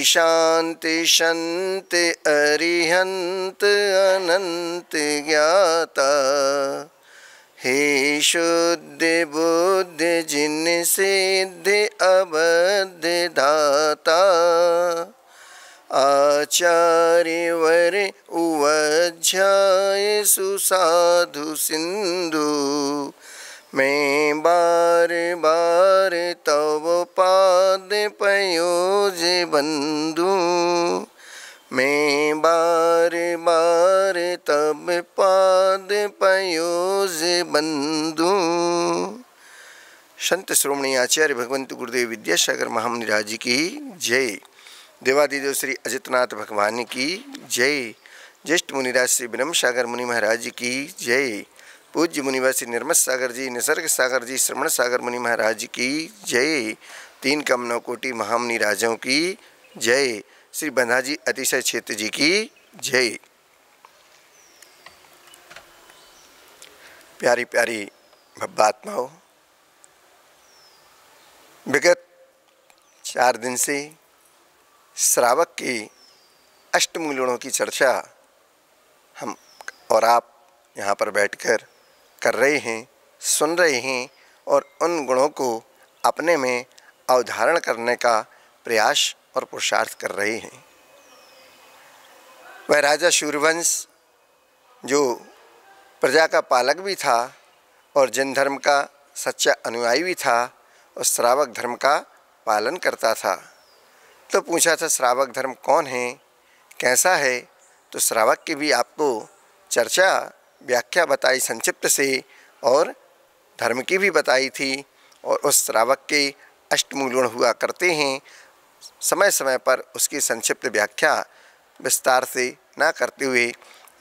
शांति शांति अरिहंत अनंत ज्ञाता, हे शुद्ध बुद्ध जिन सिद्ध अबद्ध दाता, आचार्य वर उवध्याय सुसाधु सिंधु, मैं बार बार तव पाद पयोज बंधु, मैं बार बार तब पाद पयोज बंधु। संत श्रोमणी आचार्य भगवंत गुरुदेव विद्यासागर महामुनिराज जी की जय। देवादिदेव श्री अजितनाथ भगवान की जय। ज्येष्ठ मुनिराज श्री ब्रह्म सागर मुनि महाराज की जय। पूज्य मुनिवर श्री निर्मल सागर जी, निसर्ग सागर जी, श्रवण सागर मुनि महाराज की जय। तीन कमनौ कोटि महामुनि राजों की जय। श्री बंधाजी अतिशय क्षेत्र जी की जय। प्यारी प्यारी भव्यात्माओं, विगत 4 दिन से श्रावक के अष्टमूल गुणों की चर्चा हम और आप यहाँ पर बैठकर कर रहे हैं, सुन रहे हैं और उन गुणों को अपने में अवधारण करने का प्रयास और पुरुषार्थ कर रहे हैं। वह राजा सूर्यवंश जो प्रजा का पालक भी था और जैन धर्म का सच्चा अनुयायी भी था और श्रावक धर्म का पालन करता था। तो पूछा था श्रावक धर्म कौन है, कैसा है। तो श्रावक की भी आपको चर्चा व्याख्या बताई संक्षिप्त से और धर्म की भी बताई थी। और उस श्रावक के अष्टमूल गुण हुआ करते हैं, समय समय पर उसकी संक्षिप्त व्याख्या विस्तार से ना करते हुए,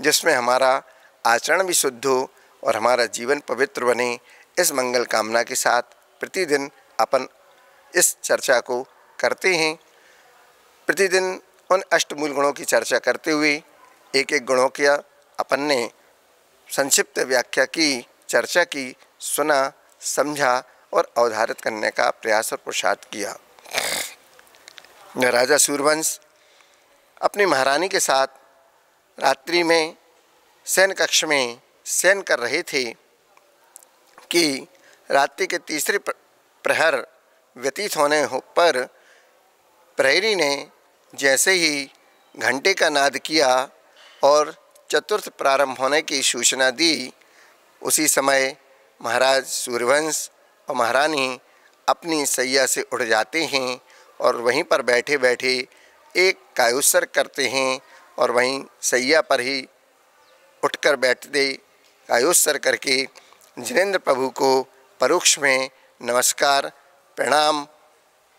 जिसमें हमारा आचरण भी शुद्ध हो और हमारा जीवन पवित्र बने, इस मंगल कामना के साथ प्रतिदिन अपन इस चर्चा को करते हैं। प्रतिदिन उन अष्टमूल गुणों की चर्चा करते हुए एक एक गुणों की अपन ने संक्षिप्त व्याख्या की, चर्चा की, सुना, समझा और अवधारित करने का प्रयास और पुरुषार्थ किया। राजा सूर्यवंश अपनी महारानी के साथ रात्रि में शयन कक्ष में शयन कर रहे थे कि रात्रि के तीसरे प्रहर व्यतीत होने पर प्रहरी ने जैसे ही घंटे का नाद किया और चतुर्थ प्रारंभ होने की सूचना दी, उसी समय महाराज सूर्यवंश और महारानी अपनी सैया से उठ जाते हैं और वहीं पर बैठे बैठे एक कायोत्सर्ग करते हैं और वहीं सैया पर ही उठकर बैठते कायोत्सर्ग करके जिनेंद्र प्रभु को परोक्ष में नमस्कार, प्रणाम,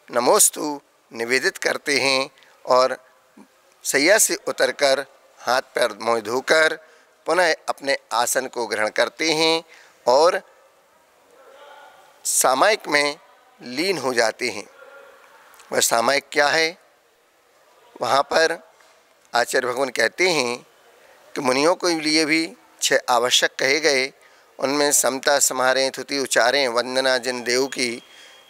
नमोस्तु निवेदित करते हैं और सैया से उतरकर हाथ पैर मुँह धोकर पुनः अपने आसन को ग्रहण करते हैं और सामायिक में लीन हो जाते हैं। वह सामायिक क्या है? वहाँ पर आचार्य भगवान कहते हैं कि मुनियों के लिए भी 6 आवश्यक कहे गए। उनमें समता समारें, थुति उच्चारें, वंदना जिन देव की,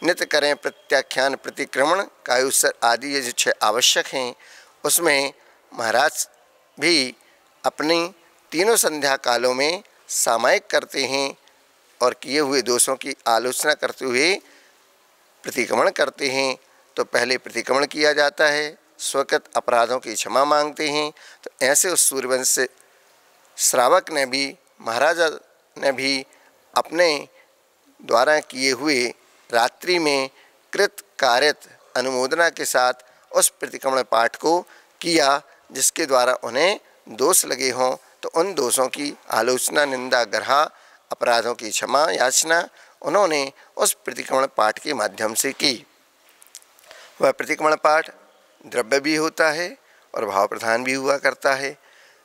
नित्य करें प्रत्याख्यान, प्रतिक्रमण, कायोत्सर्ग आदि ये जो 6 आवश्यक हैं, उसमें महाराज भी अपनी तीनों संध्या कालों में सामायिक करते हैं और किए हुए दोषों की आलोचना करते हुए प्रतिक्रमण करते हैं। तो पहले प्रतिक्रमण किया जाता है, स्वकृत अपराधों की क्षमा मांगते हैं। तो ऐसे उस सूर्यवंश से श्रावक ने भी, महाराजा ने भी अपने द्वारा किए हुए रात्रि में कृत कार्यत अनुमोदना के साथ उस प्रतिक्रमण पाठ को किया, जिसके द्वारा उन्हें दोष लगे हों तो उन दोषों की आलोचना, निंदा, ग्रहा, अपराधों की क्षमा याचना उन्होंने उस प्रतिक्रमण पाठ के माध्यम से की। वह प्रतिक्रमण पाठ द्रव्य भी होता है और भाव प्रधान भी हुआ करता है।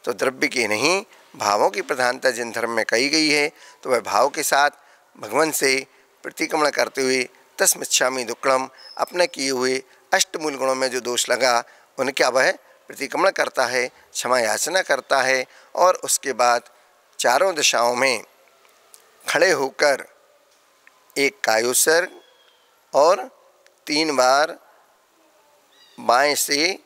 तो द्रव्य की नहीं, भावों की प्रधानता जिन धर्म में कही गई है, तो वह भाव के साथ भगवान से प्रतिक्रमण करते हुए तस्मिच्छामि दुक्कड़म, अपने किए हुए अष्टमूल गुणों में जो दोष लगा उनका वह प्रतिक्रमण करता है, क्षमा याचना करता है और उसके बाद चारों दिशाओं में खड़े होकर एक कायोत्सर्ग और 3 बार बाएं से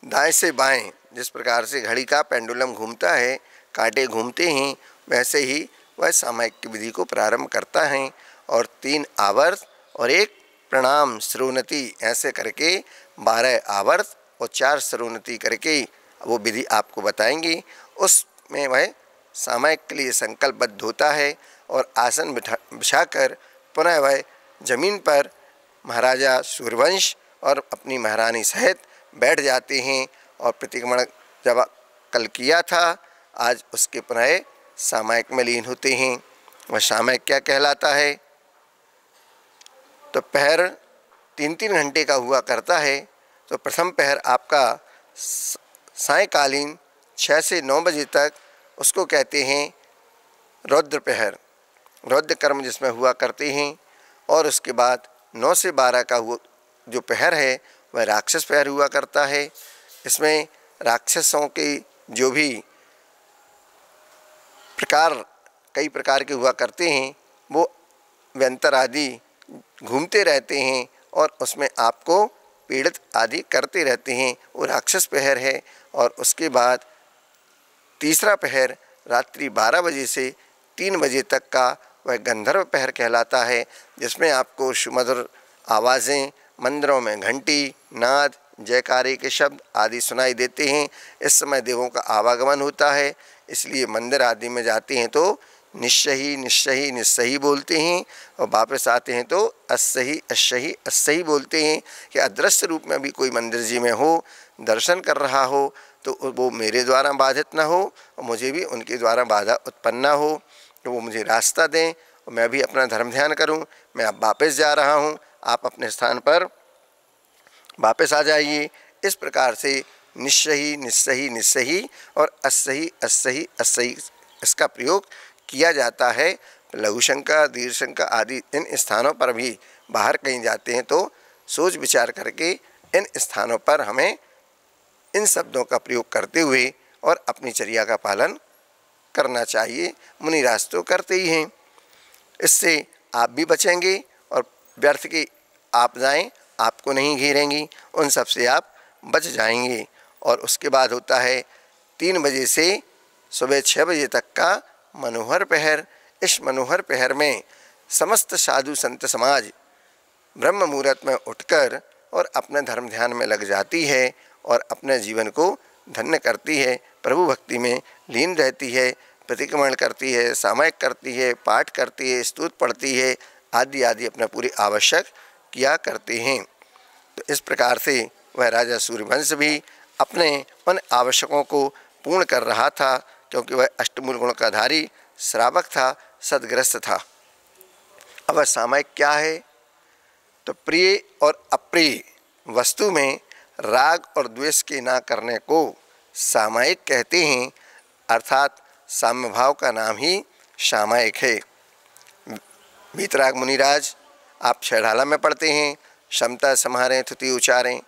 दाएं से बाएं, जिस प्रकार से घड़ी का पेंडुलम घूमता है, कांटे घूमते हैं, वैसे ही वह सामायिक की विधि को प्रारंभ करता है और 3 आवर्त और 1 प्रणाम श्रोणति ऐसे करके 12 आवर्त और 4 श्रोणति करके वो विधि आपको बताएंगे। उसमें वह सामायिक के लिए संकल्पबद्ध होता है और आसन बिछाकर पुनः वह जमीन पर महाराजा सूर्यवंश और अपनी महारानी सहित बैठ जाते हैं और प्रतिक्रमण जब कल किया था, आज उसके पुनः सामायिक में लीन होते हैं। वह सामायिक क्या कहलाता है? तो पहर 3-3 घंटे का हुआ करता है। तो प्रथम पहर आपका सायंकालीन 6 से 9 बजे तक, उसको कहते हैं रौद्र पहर, रौद्र कर्म जिसमें हुआ करते हैं। और उसके बाद 9 से 12 का हुआ जो पहर है वह राक्षस पहर हुआ करता है। इसमें राक्षसों के जो भी प्रकार कई प्रकार के हुआ करते हैं वो व्यंतर आदि घूमते रहते हैं और उसमें आपको पीड़ित आदि करते रहते हैं, वो राक्षस पहर है। और उसके बाद तीसरा पहर रात्रि 12 बजे से 3 बजे तक का वह गंधर्व पहर कहलाता है, जिसमें आपको सुमधुर आवाज़ें, मंदिरों में घंटी, नाद, जयकारे के शब्द आदि सुनाई देते हैं। इस समय देवों का आवागमन होता है, इसलिए मंदिर आदि में जाते हैं तो निश्चही निश्चही निस्सही बोलते हैं और वापस आते हैं तो अस्सही अस्सही अस्सही बोलते हैं कि अदृश्य रूप में भी कोई मंदिर जी में हो, दर्शन कर रहा हो तो वो मेरे द्वारा बाधित न हो और मुझे भी उनके द्वारा बाधा उत्पन्न न हो, तो वो मुझे रास्ता दें और मैं भी अपना धर्म ध्यान करूं। मैं अब वापस जा रहा हूं, आप अपने स्थान पर वापस आ जाइए। इस प्रकार से निश्चही निस्सही निस्सही और अस्सही अस्सही अस्सही इसका प्रयोग किया जाता है। लघु शंका, दीर्घ शंका आदि इन स्थानों पर भी बाहर कहीं जाते हैं तो सोच विचार करके इन स्थानों पर हमें इन शब्दों का प्रयोग करते हुए और अपनी चर्या का पालन करना चाहिए। मुनिराज तो करते ही हैं, इससे आप भी बचेंगे और व्यर्थ की आपदाएं आपको नहीं घेरेंगी, उन सब से आप बच जाएंगे। और उसके बाद होता है 3 बजे से सुबह 6 बजे तक का मनोहर पहर। इस मनोहर पहर में समस्त साधु संत समाज ब्रह्म मुहूर्त में उठकर और अपने धर्म ध्यान में लग जाती है और अपने जीवन को धन्य करती है, प्रभु भक्ति में लीन रहती है, प्रतिक्रमण करती है, सामायिक करती है, पाठ करती है, स्तुति पढ़ती है आदि आदि अपना पूरी आवश्यक किया करते हैं। तो इस प्रकार से वह राजा सूर्यवंश भी अपने उन आवश्यकों को पूर्ण कर रहा था, क्योंकि वह अष्टमूल गुण का धारी श्रावक था, सद्ग्रस्त था। अब सामायिक क्या है? तो प्रिय और अप्रिय वस्तु में राग और द्वेष के ना करने को सामायिक कहते हैं, अर्थात साम्य भाव का नाम ही सामायिक है। वीतराग मुनिराज आप छेड़ाला में पढ़ते हैं, समता सम्हारें थुति उचारें,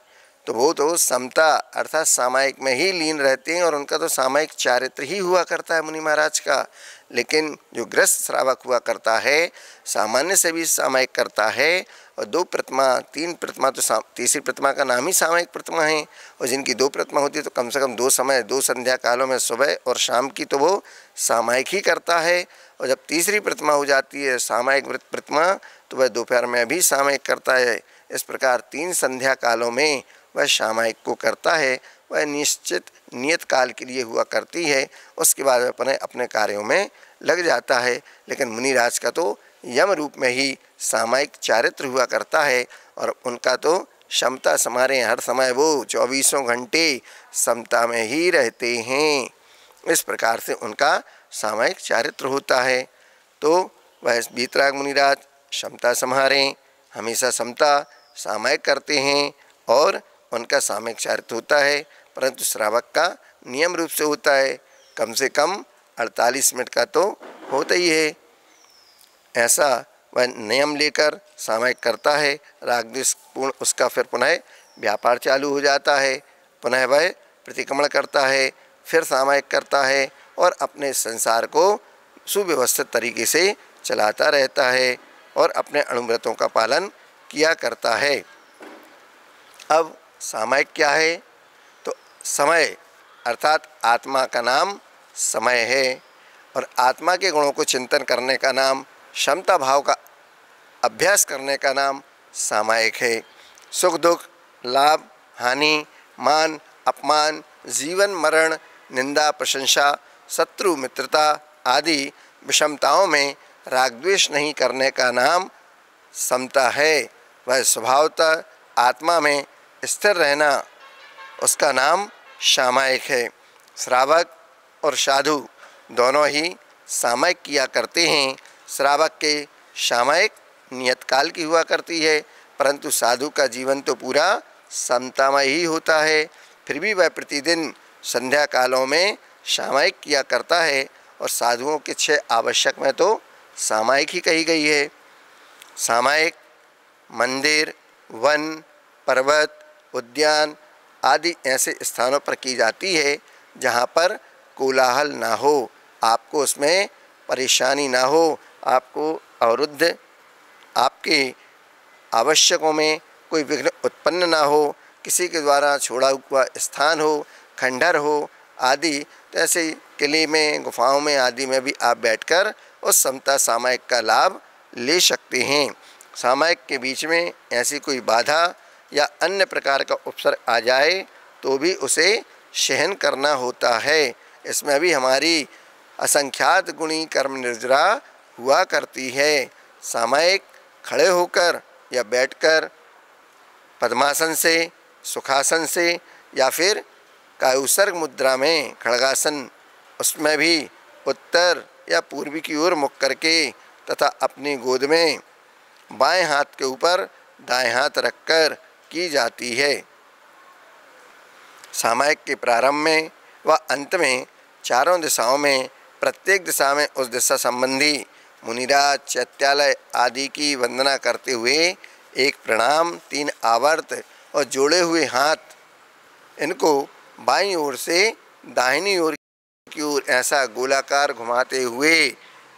तो वो तो समता अर्थात सामायिक में ही लीन रहते हैं और उनका तो सामायिक चारित्र ही हुआ करता है मुनि महाराज का। लेकिन जो ग्रस्त श्रावक हुआ करता है सामान्य से भी सामायिक करता है, और 2 प्रतिमा 3 प्रतिमा तो तीसरी प्रतिमा का नाम ही सामायिक प्रतिमा है, और जिनकी 2 प्रतिमा होती है तो कम से कम 2 समय 2 संध्या कालों में सुबह और शाम की तो वो सामायिक ही करता है। और जब तीसरी प्रतिमा हो जाती है सामायिक प्रतिमा तो वह दोपहर में भी सामायिक करता है। इस प्रकार 3 संध्या कालों में वह सामायिक को करता है। वह निश्चित नियत काल के लिए हुआ करती है, उसके बाद वह अपने कार्यों में लग जाता है। लेकिन मुनिराज का तो यम रूप में ही सामायिक चारित्र हुआ करता है और उनका तो क्षमता समारे हर समय वो 24 घंटे समता में ही रहते हैं। इस प्रकार से उनका सामायिक चारित्र होता है। तो वह वीतराग मुनिराज क्षमता संहारें, हमेशा समता सामायिक करते हैं और उनका सामायिक चारित्र होता है, परंतु श्रावक का नियम रूप से होता है, कम से कम 48 मिनट का तो होता ही है। ऐसा वह नियम लेकर सामायिक करता है। रागद्वेष पूर्ण उसका फिर पुनः व्यापार चालू हो जाता है, पुनः वह प्रतिक्रमण करता है, फिर सामायिक करता है और अपने संसार को सुव्यवस्थित तरीके से चलाता रहता है और अपने अणुव्रतों का पालन किया करता है। अब सामायिक क्या है? तो समय अर्थात आत्मा का नाम समय है और आत्मा के गुणों को चिंतन करने का नाम, क्षमता भाव का अभ्यास करने का नाम सामायिक है। सुख दुख, लाभ हानि, मान अपमान, जीवन मरण, निंदा प्रशंसा, शत्रु मित्रता आदि विषमताओं में राग द्वेष नहीं करने का नाम समता है। वह स्वभावतः आत्मा में स्थिर रहना, उसका नाम सामायिक है। श्रावक और साधु दोनों ही सामायिक किया करते हैं। श्रावक के सामायिक नियत काल की हुआ करती है, परंतु साधु का जीवन तो पूरा समतामय ही होता है। फिर भी वह प्रतिदिन संध्या कालों में सामायिक किया करता है और साधुओं के 6 आवश्यक में तो सामायिक ही कही गई है। सामायिक मंदिर, वन, पर्वत, उद्यान आदि ऐसे स्थानों पर की जाती है जहाँ पर कोलाहल ना हो, आपको उसमें परेशानी ना हो, आपको अवरुद्ध, आपके आवश्यकों में कोई विघ्न उत्पन्न ना हो, किसी के द्वारा छोड़ा हुआ स्थान हो, खंडहर हो आदि। तो ऐसे किले में, गुफाओं में आदि में भी आप बैठकर उस समता सामायिक का लाभ ले सकते हैं। सामायिक के बीच में ऐसी कोई बाधा या अन्य प्रकार का उपसर्ग आ जाए तो भी उसे सहन करना होता है। इसमें भी हमारी असंख्यात गुणी कर्म निर्जरा हुआ करती है। सामायिक खड़े होकर या बैठकर, पद्मासन से, सुखासन से या फिर कायुसर्ग मुद्रा में खड़गासन, उसमें भी उत्तर या पूर्वी की ओर मुख करके तथा अपनी गोद में बाएं हाथ के ऊपर दाएं हाथ रखकर की जाती है। सामायिक के प्रारंभ में व अंत में चारों दिशाओं में प्रत्येक दिशा में उस दिशा संबंधी मुनिराज, चैत्यालय आदि की वंदना करते हुए एक प्रणाम, 3 आवर्त और जोड़े हुए हाथ, इनको बाईं ओर से दाहिनी ओर की ओर ऐसा गोलाकार घुमाते हुए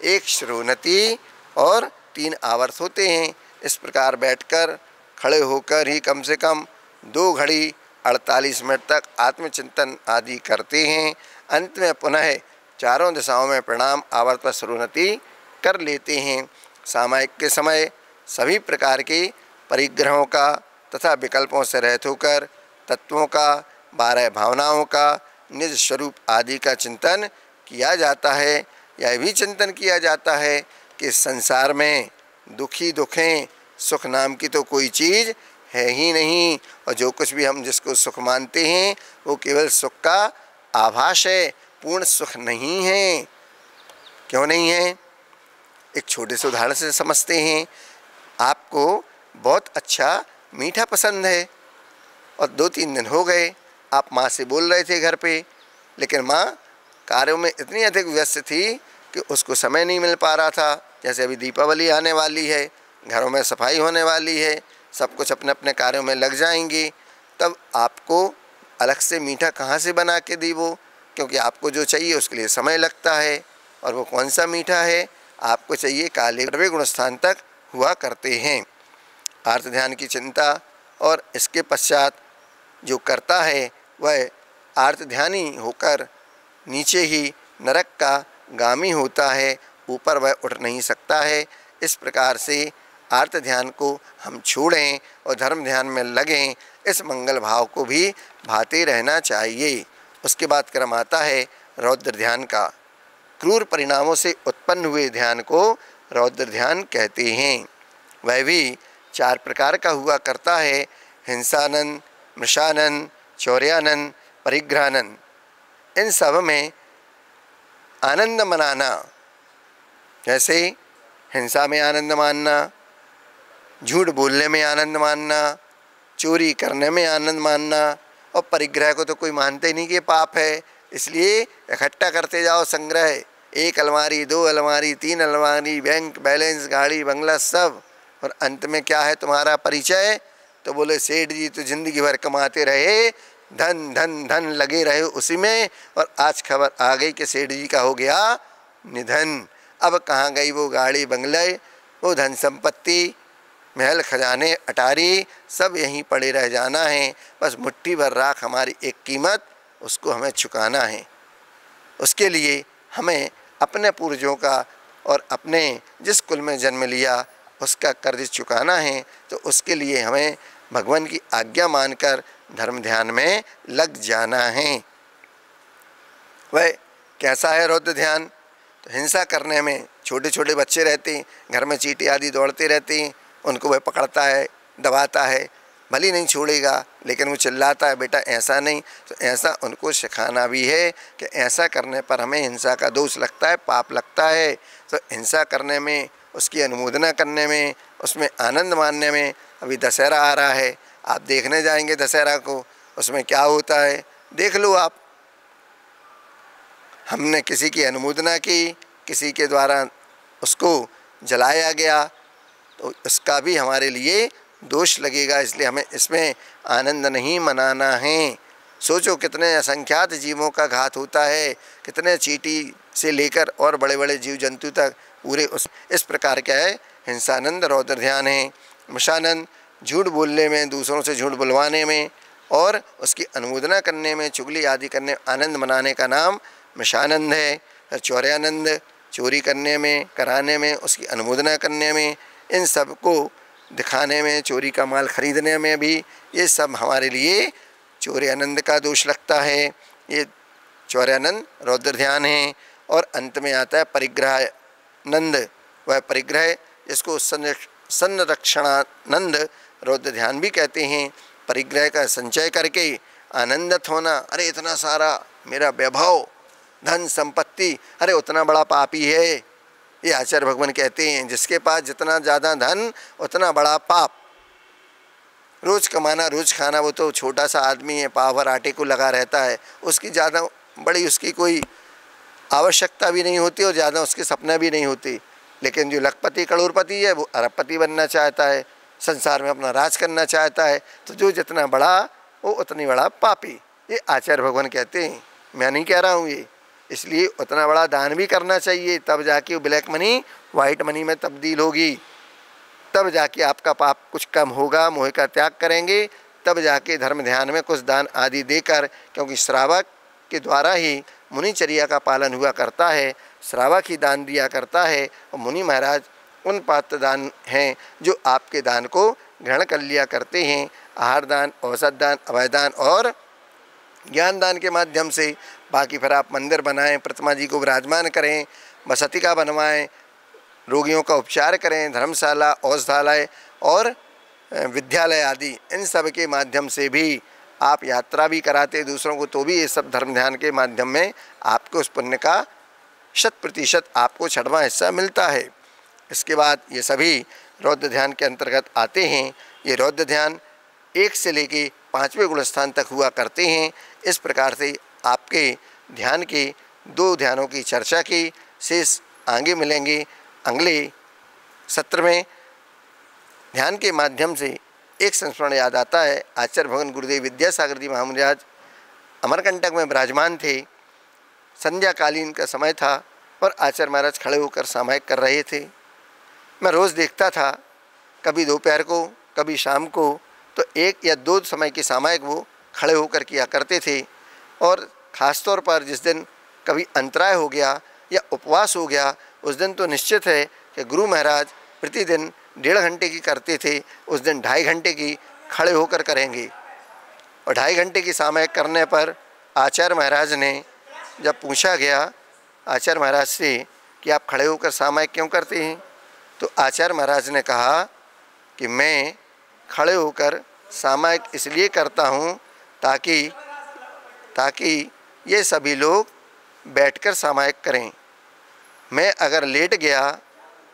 एक श्रोणति और 3 आवर्त होते हैं। इस प्रकार बैठकर, खड़े होकर ही कम से कम 2 घड़ी 48 मिनट तक आत्मचिंतन आदि करते हैं। अंत में पुनः चारों दिशाओं में प्रणाम, आवर्त व श्रोणति कर लेते हैं। सामायिक के समय सभी प्रकार के परिग्रहों का तथा विकल्पों से रहित होकर तत्वों का, 12 भावनाओं का, निज स्वरूप आदि का चिंतन किया जाता है। यह भी चिंतन किया जाता है कि संसार में दुखी दुखें, सुख नाम की तो कोई चीज़ है ही नहीं, और जो कुछ भी हम जिसको सुख मानते हैं वो केवल सुख का आभास है, पूर्ण सुख नहीं है। क्यों नहीं है? एक छोटे से उदाहरण से समझते हैं। आपको बहुत अच्छा मीठा पसंद है और 2-3 दिन हो गए आप माँ से बोल रहे थे घर पे, लेकिन माँ कार्यों में इतनी अधिक व्यस्त थी कि उसको समय नहीं मिल पा रहा था। जैसे अभी दीपावली आने वाली है, घरों में सफाई होने वाली है, सब कुछ अपने अपने कार्यों में लग जाएंगे, तब आपको अलग से मीठा कहाँ से बना के दी वो? क्योंकि आपको जो चाहिए उसके लिए समय लगता है। और वो कौन सा मीठा है? आपको चाहिए काले द्रव्य गुणस्थान तक हुआ करते हैं। आर्त ध्यान की चिंता और इसके पश्चात जो करता है वह आर्त ध्यानी होकर नीचे ही नरक का गामी होता है, ऊपर वह उठ नहीं सकता है। इस प्रकार से आर्त ध्यान को हम छोड़ें और धर्म ध्यान में लगें, इस मंगल भाव को भी भाते रहना चाहिए। उसके बाद क्रम आता है रौद्र ध्यान का। क्रूर परिणामों से उत्पन्न हुए ध्यान को रौद्र ध्यान कहते हैं। वह भी 4 प्रकार का हुआ करता है: हिंसानंद, मृषानंद, चौर्यानंद, परिग्रहानंद। इन सब में आनंद मनाना, जैसे हिंसा में आनंद मानना, झूठ बोलने में आनंद मानना, चोरी करने में आनंद मानना, और परिग्रह को तो कोई मानते ही नहीं कि पाप है, इसलिए इकट्ठा करते जाओ संग्रह, 1 अलमारी, 2 अलमारी, 3 अलमारी, बैंक बैलेंस, गाड़ी बंगला सब। और अंत में क्या है तुम्हारा परिचय? तो बोले सेठ जी तो जिंदगी भर कमाते रहे, धन धन धन लगे रहे उसी में, और आज खबर आ गई कि सेठ जी का हो गया निधन। अब कहाँ गई वो गाड़ी बंगले, वो धन संपत्ति? महल खजाने अटारी सब यहीं पड़े रह जाना है, बस मुट्ठी भर राख हमारी एक कीमत, उसको हमें चुकाना है। उसके लिए हमें अपने पूर्वजों का और अपने जिस कुल में जन्म लिया उसका कर्ज चुकाना है। तो उसके लिए हमें भगवान की आज्ञा मानकर धर्म ध्यान में लग जाना है। वह कैसा है रौद्र ध्यान? तो हिंसा करने में छोटे छोटे बच्चे रहते हैं, घर में चींटी आदि दौड़ते रहते हैं, उनको वह पकड़ता है, दबाता है, भली नहीं छोड़ेगा लेकिन वो चिल्लाता है बेटा ऐसा नहीं। तो ऐसा उनको सिखाना भी है कि ऐसा करने पर हमें हिंसा का दोष लगता है, पाप लगता है। तो हिंसा करने में, उसकी अनुमोदना करने में, उसमें आनंद मानने में, अभी दशहरा आ रहा है, आप देखने जाएंगे दशहरा को, उसमें क्या होता है देख लो आप। हमने किसी की अनुमोदना की, किसी के द्वारा उसको जलाया गया, तो इसका भी हमारे लिए दोष लगेगा। इसलिए हमें इसमें आनंद नहीं मनाना है। सोचो कितने असंख्यात जीवों का घात होता है, कितने चींटी से लेकर और बड़े बड़े जीव जंतु तक पूरे इस प्रकार क्या है, हिंसानंद रौद्र ध्यान है। मशानंद झूठ बोलने में, दूसरों से झूठ बुलवाने में और उसकी अनुमोदना करने में, चुगली आदि करने आनंद मनाने का नाम मशानंद है। चौर्यानंद चोरी करने में, कराने में, उसकी अनुमोदना करने में, इन सब को दिखाने में, चोरी का माल खरीदने में भी, ये सब हमारे लिए चौर्यानंद का दोष लगता है। ये चौर्यानंद रौद्र ध्यान है। और अंत में आता है परिग्रहानंद। वह परिग्रह जिसको संरक्षणानंद रौद्र ध्यान भी कहते हैं। परिग्रह का संचय करके आनंदित होना, अरे इतना सारा मेरा वैभव, धन संपत्ति, अरे उतना बड़ा पापी है। ये आचार्य भगवान कहते हैं जिसके पास जितना ज़्यादा धन उतना बड़ा पाप। रोज़ कमाना रोज़ खाना, वो तो छोटा सा आदमी है, पाव भर आटे को लगा रहता है, उसकी ज़्यादा बड़ी उसकी कोई आवश्यकता भी नहीं होती और ज़्यादा उसके सपना भी नहीं होती। लेकिन जो लखपति करोड़पति है वो अरबपति बनना चाहता है, संसार में अपना राज करना चाहता है। तो जो जितना बड़ा वो उतनी बड़ा पापी। ये आचार्य भगवान कहते हैं, मैं नहीं कह रहा हूँ ये। इसलिए उतना बड़ा दान भी करना चाहिए, तब जाके वो ब्लैक मनी वाइट मनी में तब्दील होगी, तब जाके आपका पाप कुछ कम होगा। मोह का त्याग करेंगे तब जाके धर्म ध्यान में कुछ दान आदि देकर, क्योंकि श्रावक के द्वारा ही मुनिचर्या का पालन हुआ करता है, श्रावक ही दान दिया करता है। और मुनि महाराज उन पात्र दान हैं जो आपके दान को ग्रहण कर लिया करते हैं। आहार दान, औषध दान, अभय दान और ज्ञान दान के माध्यम से। बाकी फिर आप मंदिर बनाएं, प्रतिमा जी को विराजमान करें, बसतिका बनवाएं, रोगियों का उपचार करें, धर्मशाला, औषधालय और विद्यालय आदि, इन सब के माध्यम से भी आप यात्रा भी कराते दूसरों को, तो भी ये सब धर्म ध्यान के माध्यम में आपको उस पुण्य का 100% आपको 6वां हिस्सा मिलता है। इसके बाद ये सभी रौद्र ध्यान के अंतर्गत आते हैं। ये रौद्र ध्यान 1 से लेके 5वें गुण स्थान तक हुआ करते हैं। इस प्रकार से आपके ध्यान के 2 ध्यानों की चर्चा की, शेष आगे मिलेंगे अगले सत्र में। ध्यान के माध्यम से एक संस्मरण याद आता है। आचार्य भगवान गुरुदेव विद्यासागर जी महामुनिराज अमरकंटक में विराजमान थे। संध्या कालीन का समय था और आचार्य महाराज खड़े होकर सामायिक कर रहे थे। मैं रोज़ देखता था, कभी दोपहर को कभी शाम को, तो 1 या 2 समय के सामायिक वो खड़े होकर किया करते थे। और ख़ास तौर पर जिस दिन कभी अंतराय हो गया या उपवास हो गया, उस दिन तो निश्चित है कि गुरु महाराज प्रतिदिन 1.5 घंटे की करते थे, उस दिन 2.5 घंटे की खड़े होकर करेंगे। और 2.5 घंटे की सामायिक करने पर आचार्य महाराज ने जब पूछा गया आचार्य महाराज से कि आप खड़े होकर सामायिक क्यों करते हैं, तो आचार्य महाराज ने कहा कि मैं खड़े होकर सामायिक इसलिए करता हूँ ताकि ये सभी लोग बैठकर सामायिक करें। मैं अगर लेट गया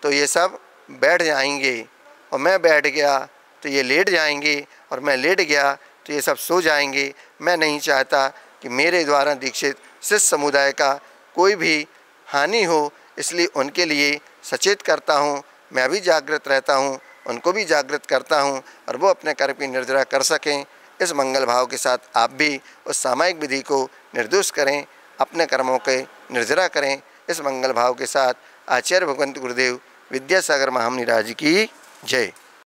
तो ये सब बैठ जाएंगे, और मैं बैठ गया तो ये लेट जाएंगे, और मैं लेट गया तो ये सब सो जाएंगे। मैं नहीं चाहता कि मेरे द्वारा दीक्षित शिष्य समुदाय का कोई भी हानि हो, इसलिए उनके लिए सचेत करता हूँ। मैं भी जागृत रहता हूँ, उनको भी जागृत करता हूँ, और वो अपने कर्म की निर्जरा कर सकें। इस मंगल भाव के साथ आप भी उस सामायिक विधि को निर्दोष करें, अपने कर्मों के निर्जरा करें। इस मंगल भाव के साथ आचार्य भगवंत गुरुदेव विद्यासागर महामुनिराज की जय।